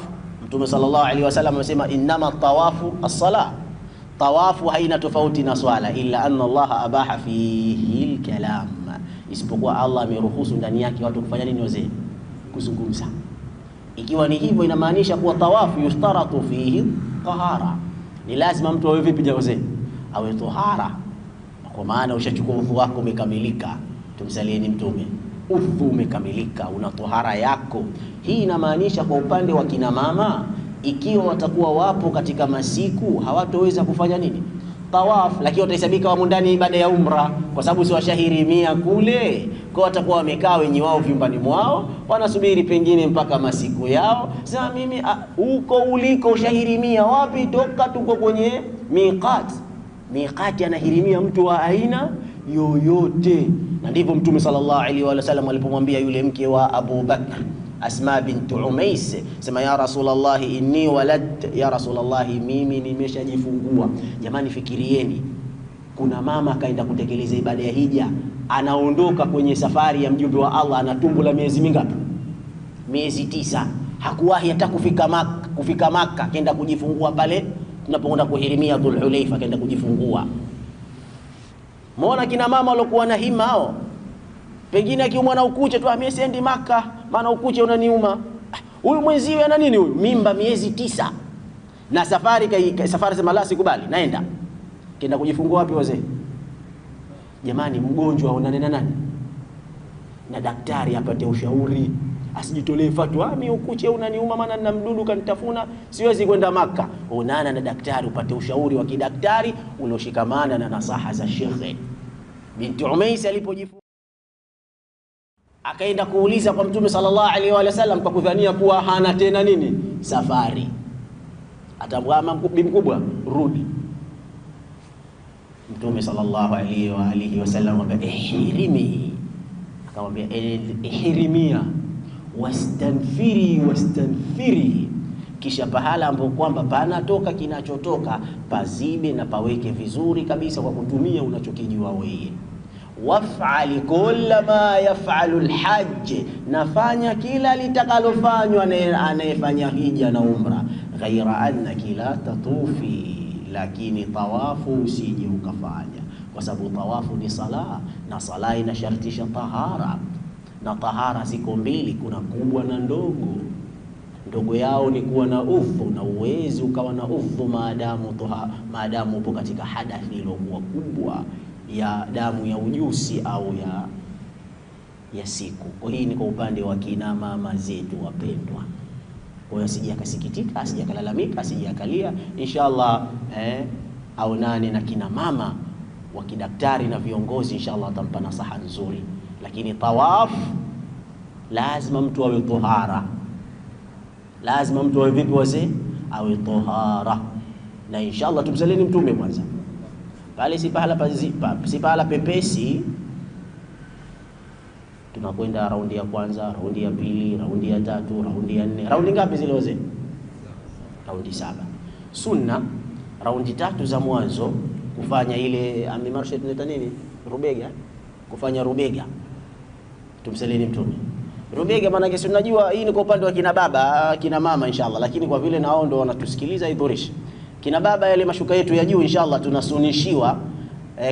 Mtume sallallahu alaihi wasallam amesema inma tawafu as-salah. Tawafu haina tofauti na swala, illa anna Allah abaha fihi al-kalam, isipokuwa Allah ameruhusu ndani yake watu kufanya nini wazee? Kuzungumza. Ikiwa ni hivyo inamaanisha kuwa tawafu yustaratu fihi tahara. Ni lazima mtu awe vipi wazee? Awe tahara. Kwa maana ushachukua udhu wako umekamilika. Tumsalieni Mtume. Udhu umekamilika, una tahara yako. Hii inamaanisha kwa upande wa kina mama, ikiwa watakuwa wapo katika masiku hawatoweza kufanya nini? Tawaf, lakini watahesabika wamo ndani ibada ya umra, kwa sababu si washahirimia kule. Kwa watakuwa wamekaa wenye wao vyumbani mwao, wanasubiri pengine mpaka masiku yao. Sasa mimi huko uliko ushahirimia wapi? Toka tuko kwenye miqat. Miqat anahirimia mtu wa aina yoyote. Na ndivyo Mtume sallallahu alaihi wasallam alipomwambia yule mke wa Abu Bakr Asma bint Umais, sema ya Rasulullah inni walad, ya Rasulullah mimi nimeshajifungua. Jamani fikirieni, kuna mama kaenda kutekeleza ibada ya hija, anaondoka kwenye safari ya mjumbe wa Allah, ana tumbo la miezi mingapi? Miezi 9. Hakuwahi hata kufika Makka, kaenda kujifungua pale tunapoenda kuhirimia Dhul Hulaifa, kaenda kujifungua. Muona kina mama waliokuwa na hima hao. Pengine akiumwa na ukuche tu, mimi siendi Makka maana ukuche unaniuma. Huyu mwenziwe ana nini huyu? Mimba miezi 9. Na safari sema la sikubali, naenda. Kenda kujifungua wapi wazee? Jamani, mgonjwa aonane na nani? Na daktari apate ushauri. Asijitolee fatwa, mimi ukuche unaniuma maana nina mdudu kanitafuna, siwezi kwenda Makka. Onana na daktari upate ushauri wa kidaktari ulioshikamana na nasaha za Sheikh. Binti Umais alipojifunga akaenda kuuliza kwa Mtume sallallahu alaihi wasallam kwa kudhania kuwa hana tena nini? Safari. Atamwambia bibi mkubwa, rudi. Mtume sallallahu alaihi wasallam akamwambia ihrimi. Akamwambia ihrimia wastanfiri. Kisha pahala ambapo kwamba panatoka kinachotoka pazibe na paweke vizuri kabisa kwa kutumia unachokijua wewe. Waf'ali kulla ma yaf'alu alhajj, nafanya kila litakalofanywa anayefanya hija na umra. Ghaira annaki la tatufi, lakini tawafu usije ukafanya, kwa sababu tawafu ni sala, na sala inashartisha tahara, na tahara ziko mbili, kuna kubwa na ndogo. Ndogo yao ni kuwa na udhu, na uwezi ukawa na udhu maadamu upo katika hadathi iliyokuwa kubwa ya damu ya ujusi au ya siku. Kwa hii ni kwa upande wa kina mama zetu wapendwa. Kwa hiyo asije akasikitika, asije akalalamika, asije akalia. Inshallah aonane na kina mama wa kidaktari na viongozi, inshallah atampa nasaha nzuri. Lakini tawaf lazima mtu awe tahara. Lazima mtu awe vipi wazee? Awe tahara. Na inshallah tumsalini Mtume kwanza. Pale si pahala pepesi. Tunakwenda raundi ya kwanza, raundi ya pili, raundi ya tatu, raundi ya 4. Raundi ngapi zile wazee? Raundi 7. Sunna raundi 3 za mwanzo kufanya ile amimarsha tunaita nini? Rubega. Kufanya rubega. Tumsalini Mtume. Rubega maana yake tunajua hii ni kwa upande wa kina baba, kina mama inshallah, lakini kwa vile nao ndio wanatusikiliza idhurisha. Kina baba yale mashuka yetu ya juu inshallah tunasunishiwa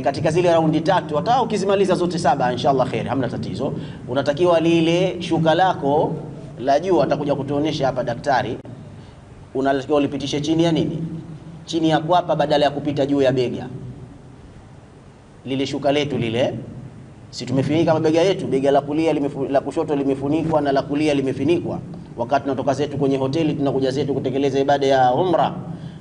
katika zile raundi 3, hata ukizimaliza zote 7 inshallah khair, hamna tatizo. Unatakiwa lile shuka lako la juu atakuja kutuonesha hapa daktari, unatakiwa ulipitishe chini ya nini? Chini ya kwapa badala ya kupita juu ya bega. Lile shuka letu lile, si tumefunika mabega yetu, bega la kulia la kushoto limefunikwa na la kulia limefunikwa. Wakati tunatoka zetu kwenye hoteli tunakuja zetu kutekeleza ibada ya umra.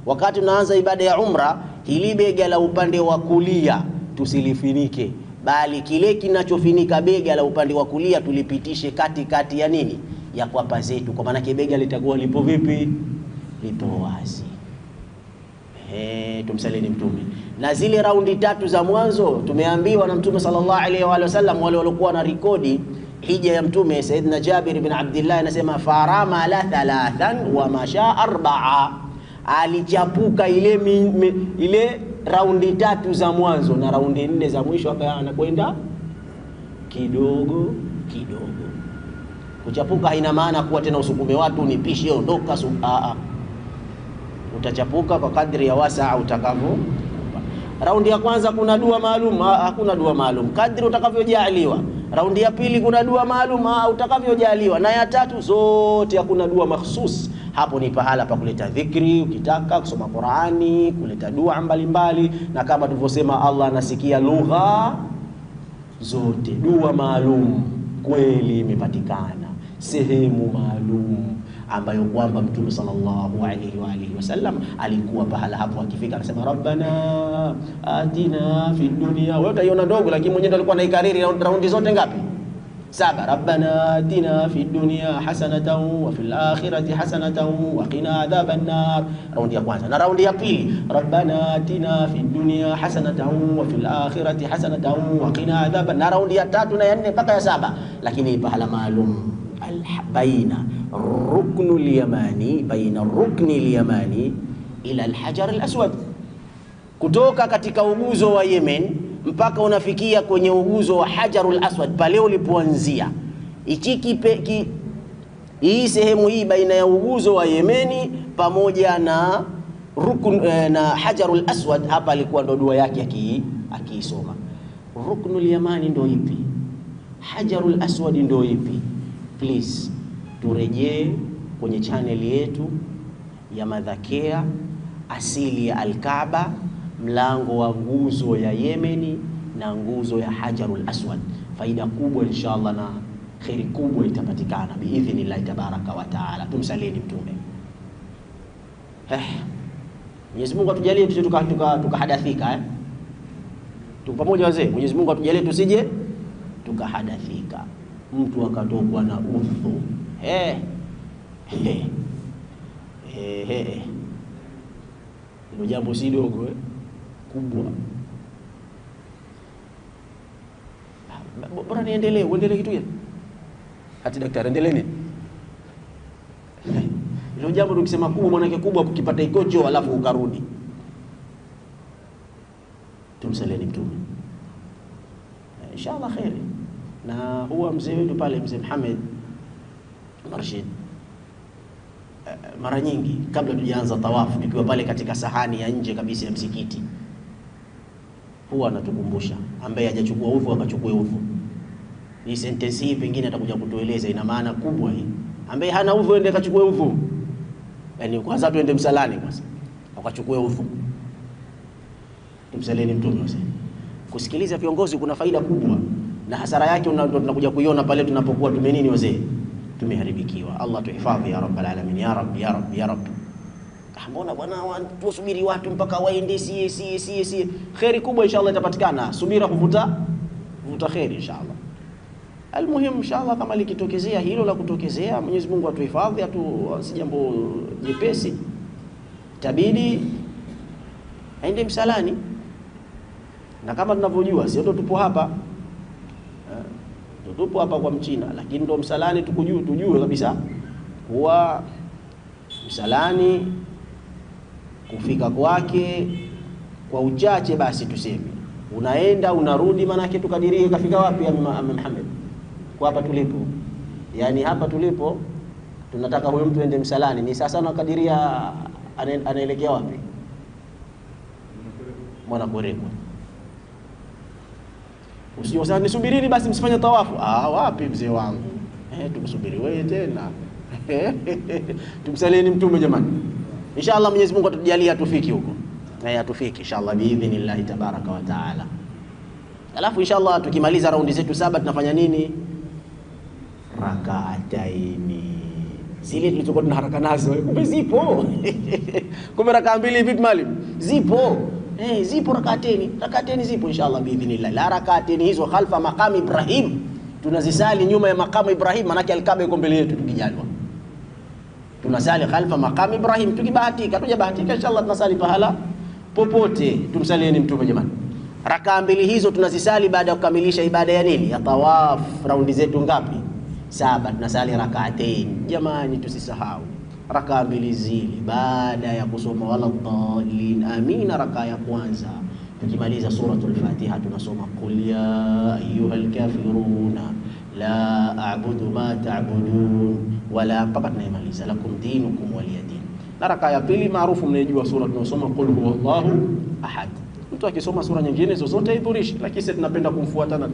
Wakati tunaanza ibada ya umra, hili bega la upande wa kulia tusilifinike, bali kile kinachofinika bega la upande wa kulia tulipitishe katikati ya nini? Ya kwapa zetu. Kwa maana bega litakuwa lipo vipi? Lipo wazi. Tumsalini mtume. Na zile raundi 3 za mwanzo tumeambiwa na mtume sallallahu alaihi wa sallam, wale waliokuwa na rekodi hija ya mtume, Saidina Jabir ibn Abdullah anasema farama la 3 wa masha 4, alichapuka ile raundi 3 za mwanzo na raundi 4 za mwisho anakwenda kidogo kidogo. Kuchapuka haina maana kuwa tena usukume watu nipishe ondoka, utachapuka kwa kadri ya wasaa utakavyo. Raundi ya kwanza kuna dua maalum, hakuna dua maalum, kadri utakavyojaliwa. Raundi ya pili kuna dua maalum, utakavyojaliwa, na ya tatu zote hakuna dua mahsus. Hapo ni pahala pa kuleta dhikri, ukitaka kusoma Qur'ani, kuleta dua mbalimbali, na kama tulivyosema Allah anasikia lugha zote. Dua maalum kweli imepatikana sehemu maalum ambayo kwamba mtume sallallahu alaihi wa alihi wasallam alikuwa pahala hapo, akifika anasema rabbana atina fid dunya. Wewe utaiona ndogo, lakini mwenyewe alikuwa anaikariri raundi zote ngapi? 7. Rabbana atina fid dunya hasanatan wa fil akhirati hasanatan wa qina adhaban nar. Raundi ya kwanza. Na raundi ya pili, rabbana atina fid dunya hasanatan wa fil akhirati hasanatan wa qina adhaban nar. Raundi ya 3 na ya 4 mpaka ya 7, lakini pahala maalum baina ruknul yamani, baina ruknil yamani ila alhajar alaswad, kutoka katika uguzo wa Yemen mpaka unafikia kwenye uguzo wa Hajarul Aswad, pale ulipoanzia. Hii sehemu hii baina ya uguzo wa Yemeni pamoja na na Hajarul Aswad, hapa alikuwa ndo dua yake akiisoma. Ruknul yamani ndo ipi? Hajarul Aswad ndo ipi? Please turejee kwenye channel yetu ya Madhakea, asili ya Al-Kaaba, mlango wa nguzo ya Yemeni na nguzo ya Hajarul Aswad. Faida kubwa inshallah na khairi kubwa itapatikana biidhnillah tabaraka wa taala. Tumsalini mtume. Mwenyezi Mungu atujalie tusije tukahadathika tuko pamoja wazee. Mwenyezi Mungu atujalie tusije tukahadathika, mtu akatokwa na udhu. Hilo jambo si dogo kubwa. Bora niendelee, uendelee kitu gani? Hati daktari endelee nini? Hilo jambo tukisema kubwa, mwanake kubwa kukipata ikocho alafu ukarudi. Tumsaleni mtume. Inshallah khair. Na huwa mzee wetu pale, mzee Muhammad Marshid, mara nyingi kabla tujaanza tawafu, tukiwa pale katika sahani ya nje kabisa ya msikiti, huwa anatukumbusha ambaye hajachukua udhu akachukue udhu. Hii sentence hii pengine atakuja kutueleza ina maana kubwa hii. Ambaye hana udhu ende akachukue udhu. Yaani kwanza tuende msalani kwanza, akachukue udhu. Tumsaleni mtume wase. Kusikiliza viongozi kuna faida kubwa, na hasara yake tunakuja kuiona pale tunapokuwa tumenini wazee, tumeharibikiwa. Allah tuhifadhi ya rabbal alamin, ya rabbi ya rabbi ya rabbi. Mbona bwana tusubiri watu mpaka waende si khairi kubwa inshallah itapatikana. Subira kuvuta khairi inshallah. Almuhim inshallah kama likitokezea hilo la kutokezea, Mwenyezi Mungu atuhifadhi, si jambo jepesi, tabidi aende msalani. Na kama tunavyojua sio ndo tupo hapa, tupo hapa kwa Mchina, lakini ndo msalani tujue kabisa kuwa msalani kufika kwake kwa uchache basi tuseme unaenda unarudi, maana yake tukadirie kafika wapi ya Muhammad kwa hapa tulipo. Yani hapa tulipo tunataka huyo mtu ende msalani, ni sasa nakadiria anaelekea wapi? Mwana Kwerekwe. Usio sasa nisubirini basi msifanye tawafu. Wapi mzee wangu? Tukusubiri wewe tena. Tumsaleni mtume jamani. Inshallah Mwenyezi Mungu atujalie tufiki huko. Na atufiki inshallah biidhnillah tabaraka wa taala. Alafu inshallah tukimaliza raundi zetu 7 tunafanya nini? Rakaataini. Zile tulizokuwa tunaharaka nazo kumbe zipo. Kumbe rakaa mbili vipi mwalimu? Zipo. Zipo rakaataini zipo inshallah biidhnillah. La rakaataini hizo khalfa maqam Ibrahim. Tunazisali nyuma ya maqam Ibrahim, maana yake Al-Kaaba iko mbele yetu tukijalwa. Tunasali khalfa maqam Ibrahim, tukibahatika tujabahatika inshallah tunasali pahala popote tumsalieni mtume jamani. Rakaa mbili hizo tunazisali baada ya kukamilisha ibada ya nini? Ya tawaf. Raundi zetu ngapi? 7. Tunasali rak'atain. Jamani, tusisahau rakaa mbili zile baada ya kusoma wala dhalin amina. Rakaa ya kwanza tukimaliza suratul Fatiha tunasoma qul ya ayyuhal kafiruna la a'budu ma ta'budun wala, mpaka tunayemaliza lakum dinukum waliyadin. Na rakaa ya pili maarufu mnayejua sura tunasoma qul huwallahu ahad. Mtu akisoma sura nyingine zozote haidhurishi, lakini sisi tunapenda kumfuata na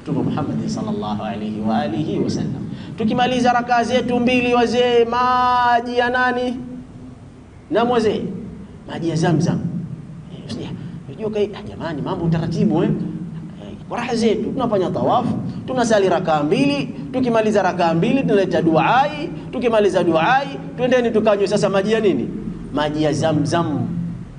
Mtume Muhammad sallallahu alayhi wa alihi wasallam. Tukimaliza rakaa zetu mbili wazee, maji ya nani? Na wazee maji ya Zamzam. Unajua jamani, mambo utaratibu kwa raha zetu tunafanya tawafu, tunasali rakaa mbili, tukimaliza rakaa mbili tunaleta duai, tukimaliza duai twendeni tukanywe sasa maji ya nini? Maji ya Zamzam.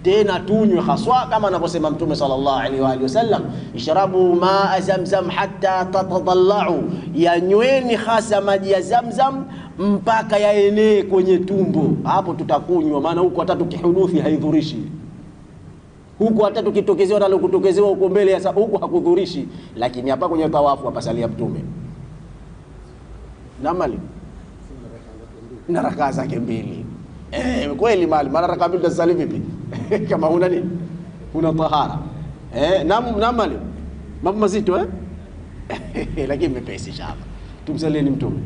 Tena tunywe haswa kama anavyosema Mtume sallallahu alaihi wa alihi wasallam, ishrabu maa Zamzam hatta tatadallau, yanyweni hasa maji ya Zamzam mpaka yaenee kwenye tumbo. Hapo tutakunywa, maana huko hata tukihuduthi haidhurishi. Huko hata tukitokezewa na kutokezewa huko mbele sasa huko hakudhurishi, lakini hapa kwenye tawafu hapa salia Mtume namali na rakaa zake mbili. Kweli maana rakaa mbili tutasali vipi? Kama huna nini? Huna tahara. Namali mambo mazito lakini mepesi inshallah. Tumsalieni Mtume.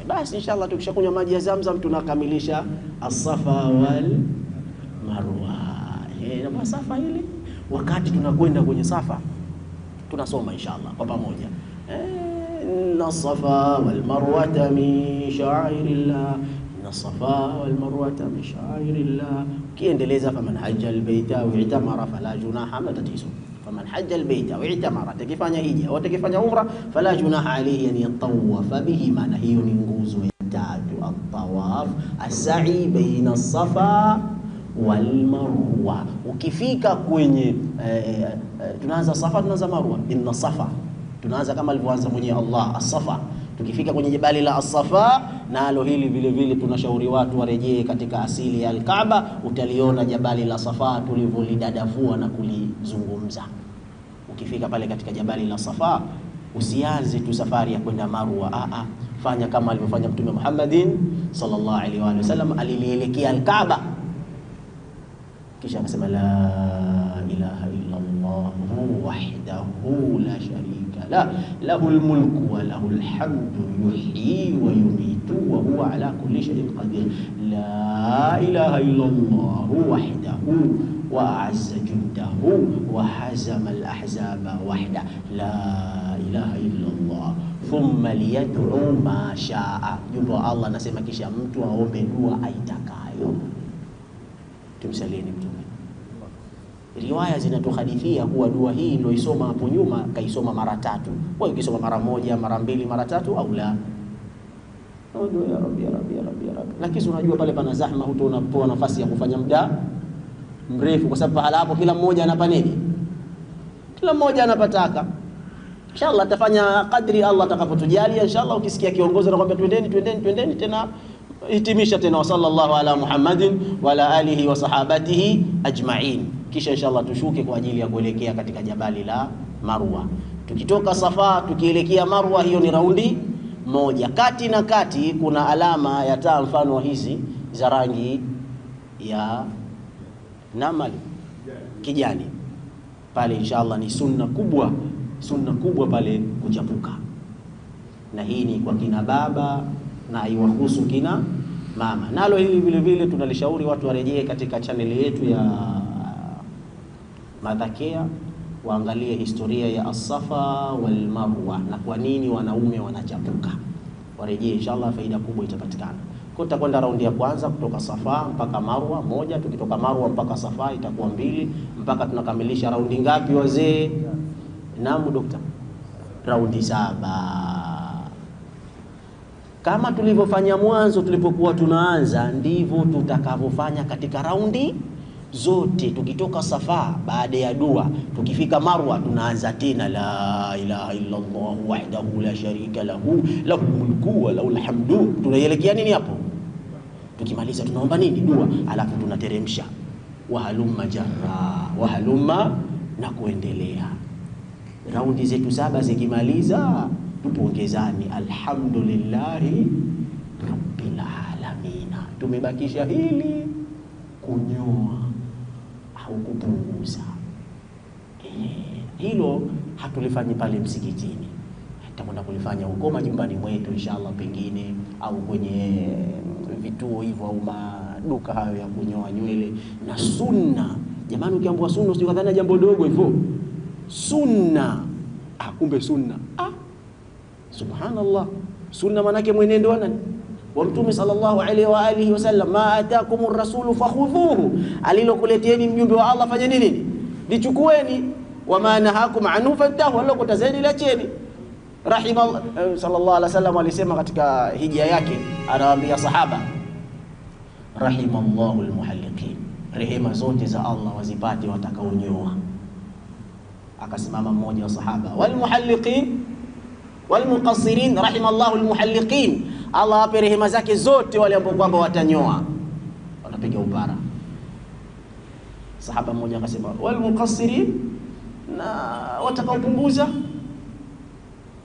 Basi inshallah tukishakunywa maji ya Zamzam tunakamilisha as-Safa wal Marwa. Na Safa ile wakati tunakwenda kwenye Safa tunasoma inshallah kwa pamoja. Inna Safa wal Marwa min sha'irillah, inna Safa wal Marwa min sha'irillah. Kiendeleza faman hajja albayta wa i'tamara fala junaha, matatizo. Faman hajja albayta wa i'tamara, takifanya hija au takifanya umra, fala junaha alayhi an yatawafa bihi, maana hiyo ni nguzo ya tatu. At-tawaf as-sa'i baina as-Safa wal Marwa. Ukifika kwenye tunaanza Safa, tunaanza Marwa. Inna Safa tunaanza kama alivyoanza mwenye Allah as-Safa. Tukifika kwenye jabali la as-Safa, nalo hili vile vile tunashauri watu warejee katika asili ya al-Kaaba. Utaliona jabali la Safa tulivyolidadavua na kulizungumza. Ukifika pale katika jabali la Safa, usianze tu safari ya kwenda Marwa. Fanya kama alivyofanya Mtume Muhammadin sallallahu alaihi wa sallam, alilielekea al-Kaaba kisha akasema la ilaha illa Allah wahdahu la sharika la, lahul mulku wa lahul hamdu yuhyi wa yumitu wa huwa ala kulli shay'in qadir. La ilaha illa Allah wahdahu wa a'azza jundahu wa hazama al-ahzaba wahda. La ilaha illa Allah thumma liyad'u ma sha'a. Jumbo Allah anasema kisha mtu aombe dua aitakayo. Tumsalieni Mtume. Riwaya zinatuhadithia kuwa dua hii ndio isoma hapo nyuma kaisoma mara 3. Wewe ukisoma mara 1, mara 2, mara 3 au la? Ya Rabbi ya Rabbi ya Rabbi ya Rabbi. Lakini unajua pale pana zahma, hutoa nafasi ya kufanya muda mrefu, kwa sababu hala hapo kila mmoja anapa nini? Kila mmoja anapataka. Inshallah atafanya kadri Allah atakapotujalia. Inshallah ukisikia kiongozi anakuambia twendeni tena hitimisha tena, wa sallallahu ala Muhammadin wa ala alihi wa sahabatihi ajma'in. Kisha inshallah tushuke kwa ajili ya kuelekea katika jabali la Marwa. Tukitoka Safa tukielekea Marwa, hiyo ni raundi moja. Kati na kati kuna alama ya taa mfano hizi za rangi ya namali kijani. Pale inshallah ni sunna kubwa pale kuchapuka. Na hii ni kwa kina baba na haiwahusu kina mama. Nalo hili vile vile tunalishauri watu warejee katika chaneli yetu ya Madhakea, waangalie historia ya as-Safa wal Marwa na kwa nini wanaume wanachapuka. Warejee inshallah, faida kubwa itapatikana. Kwa tutakwenda raundi ya kwanza kutoka Safa mpaka Marwa 1, tukitoka Marwa mpaka Safa itakuwa 2, mpaka tunakamilisha raundi ngapi wazee? Naam dokta, raundi 7. Kama tulivyofanya mwanzo tulipokuwa tunaanza, ndivyo tutakavyofanya katika raundi zote. Tukitoka Safa baada ya dua, tukifika Marwa tunaanza tena la ilaha illa Allah wahdahu la sharika lahu lahul mulku wa lahul hamdu. Tunaelekea nini hapo? Tukimaliza tunaomba nini? Dua, alafu tunateremsha wahalumma jarra, wahalumma na kuendelea. Raundi zetu 7 zikimaliza tupongezani, alhamdulillahi rabbil alamin. Tumebakisha hili kunyoa au kupunguza. Hilo hatulifanyi pale msikitini, tutakwenda kulifanya huko majumbani mwetu inshallah, pengine au kwenye vituo hivyo au maduka hayo ya kunyoa nywele. Na sunna, jamani, ukiambiwa sunna usikadhani jambo dogo hivyo. Sunna, kumbe sunna, subhanallah. Sunna manake mwenendo wa nani? Wa Mtume sallallahu alaihi wa alihi wasallam. Ma atakumur rasulu fakhudhuhu, alilokuleteni mjumbe wa Allah fanyeni nini? Lichukueni. Wa ma nahakum anhu fantahu, alokutazeni lacheni. Rahimallah sallallahu alaihi wasallam alisema katika hija yake, anawaambia sahaba, rahimallahu almuhalliqin, rehema zote za Allah wazipate watakaonyoa. Akasimama mmoja wa sahaba, walmuhalliqin walmuqassirin, rahimallahu almuhalliqin, Allah ape rehema zake zote wale ambao kwamba watanyoa, watapiga upara. Sahaba mmoja akasema walmuqassirin, na watakaopunguza.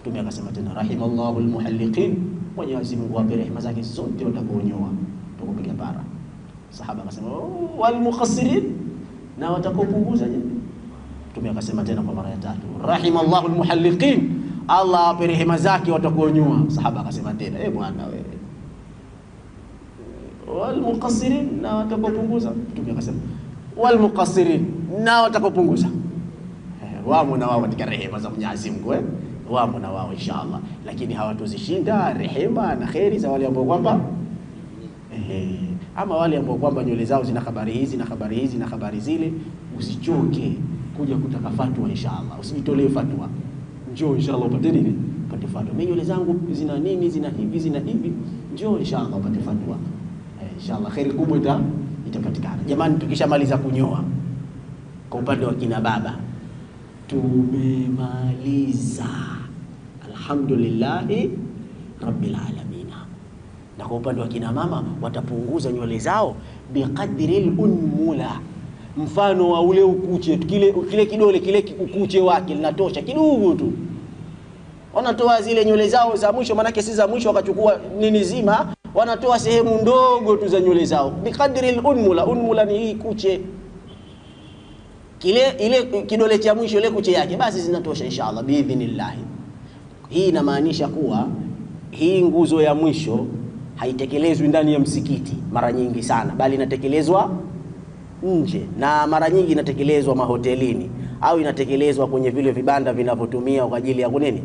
Mtume akasema tena rahimallahu almuhalliqin, Mwenyezi Mungu ape rehema zake zote watakaonyoa, tukupiga para. Sahaba akasema walmuqassirin, na watakaopunguza. Mtume akasema tena kwa mara ya 3 rahimallahu almuhalliqin, Allah ape rehema zake watakaonyoa. Sahaba akasema tena bwana wewe, walmuqassirin, na watakaopunguza. Mtume akasema walmuqassirin, na watakaopunguza. Wamo na wao katika rehema za Mwenyezi Mungu, wamo na wao inshallah, lakini hawatozishinda rehema na khairi za wale ambao kwamba ama wale ambao kwamba nywele zao zina habari hizi na habari hizi na habari zile. Usichoke kuja kutaka fatwa inshallah, usijitolee fatwa. Njoo inshallah upate nini? Upate fatwa. Mimi nywele zangu zina nini, zina hivi. Njoo inshallah upate fatwa. Inshallah khairi kubwa itapatikana. Jamani, tukishamaliza kunyoa kwa upande wa kina baba tumemaliza, alhamdulillahi rabbil alamin. Na kwa upande wa kina mama watapunguza nywele zao biqadril unmula, mfano wa ule ukuche, kile kidole kile ukuche wake linatosha kidogo tu. Wanatoa zile nywele zao za mwisho, manake si za mwisho wakachukua nini zima, wanatoa sehemu ndogo tu za nywele zao biqadril unmula. Unmula ni hii kuche, ile kidole cha mwisho, ile kuche yake, basi zinatosha inshallah biidhnillah. Hii inamaanisha kuwa hii nguzo ya mwisho haitekelezwi ndani ya msikiti mara nyingi sana, bali inatekelezwa nje, na mara nyingi inatekelezwa mahotelini au inatekelezwa kwenye vile vibanda vinavyotumia kwa ajili ya kunini,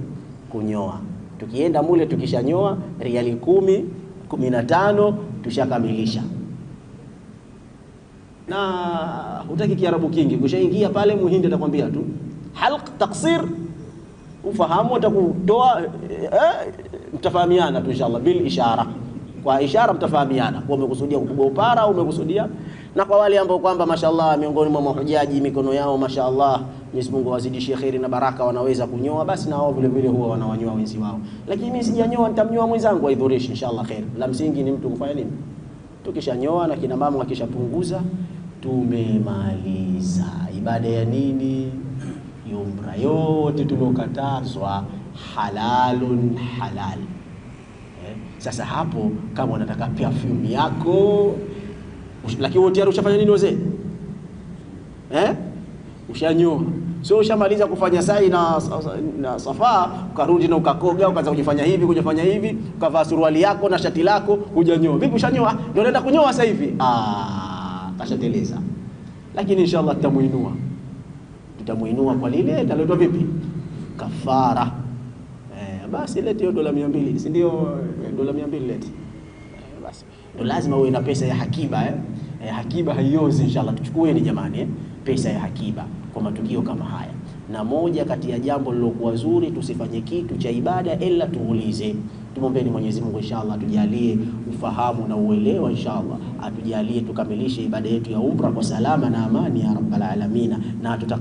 kunyoa. Tukienda mule tukishanyoa riali 10, 15 tushakamilisha. Na hutaki Kiarabu kingi, kushaingia pale Muhindi atakwambia tu halq taqsir, ufahamu atakutoa mtafahamiana tu inshallah bil ishara. Kwa ishara mtafahamiana kwa umekusudia kupiga upara au umekusudia. Na kwa wale ambao kwamba mashallah miongoni mwa mahujaji mikono yao mashallah Mwenyezi Mungu awazidishie khairi na baraka, wanaweza kunyoa, basi na wao vile vile huwa wanawanyoa wenzi wao. Lakini mimi sijanyoa, nitamnyoa mwenzangu aidhurishi inshallah khair. La msingi ni mtu kufanya nini? Tukishanyoa na kina mama wakishapunguza, tumemaliza ibada ya nini? Umra. Yote tulokatazwa halalun halal. Sasa hapo kama unataka perfume yako, lakini wote tayari ushafanya nini wazee? Ushanyoa. Sio ushamaliza kufanya sa'i na Safa, ukarudi na ukakoga, ukaanza kujifanya hivi, ukavaa suruali yako na shati lako, hujanyoa. Vipi ushanyoa? Ndio unaenda kunyoa sasa hivi? Kashateleza. Lakini inshallah tutamuinua kwa lile italetwa vipi? Kafara. Basi lete hiyo dola 200, si ndio? Dola 200 lete. Basi ndio lazima uwe na pesa ya hakiba. Hakiba haiozi inshallah, tuchukueni jamani, pesa ya hakiba kwa matukio kama haya. Na moja kati ya jambo lilokuwa zuri, tusifanye kitu cha ibada ila tuulize. Tumombeeni Mwenyezi Mungu inshallah atujalie ufahamu na uelewa inshallah, atujalie tukamilishe ibada yetu ya umra kwa salama na amani ya rabbal alamin, na